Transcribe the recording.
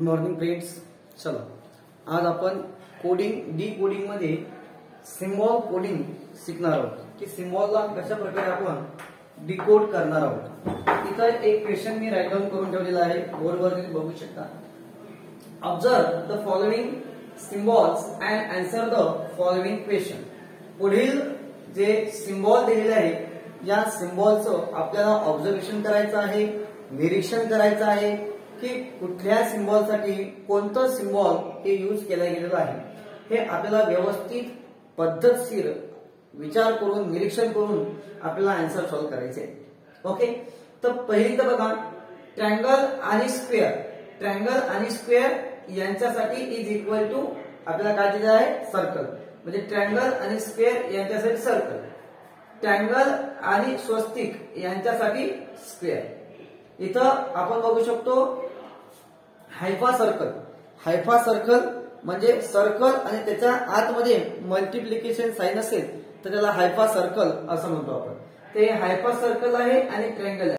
Good morning friends. चला आज आपण कोडिंग डी कोडिंग मध्ये सिम्बॉल कोडिंग शिकणार आहोत की सिम्बॉलला कशा प्रकारे आपण डिकोड करणार आहोत. इथं एक क्वेश्चन मी राईट डाऊन करून ठेवलेला आहे, बोर्डवर तुम्ही बघू शकता. Observe the following symbols and answer the following question. पुढील जे सिम्बॉल दिलेले आहे या सिम्बॉलचं आपल्याला ऑब्झर्वेशन करायचं आहे, निरीक्षण करायचं आहे की कुठल्या सिम्बॉलसाठी कोणतं सिम्बॉल हे यूज केलं गेलेलं आहे हे आपल्याला व्यवस्थित पद्धतशीर विचार करून निरीक्षण करून आपल्याला आन्सर सॉल्व्ह करायचे. ओके, तर पहिली तर बघा, ट्रँगल आणि स्क्वेअर. ट्रँगल आणि स्क्वेअर यांच्यासाठी इज इक्वल टू आपल्याला काय दिलं आहे, सर्कल. म्हणजे ट्रँगल आणि स्क्वेअर यांच्यासाठी सर्कल, ट्रँगल आणि स्वस्तिक यांच्यासाठी स्क्वेअर. इथं आपण बघू शकतो हायफा सर्कल. हायफा सर्कल म्हणजे सर्कल आणि त्याच्या आतमध्ये मल्टिप्लिकेशन साइन असेल तर त्याला हायफा सर्कल असं म्हणतो आपण. ते हायफा सर्कल आहे आणि ट्रँगल आहे.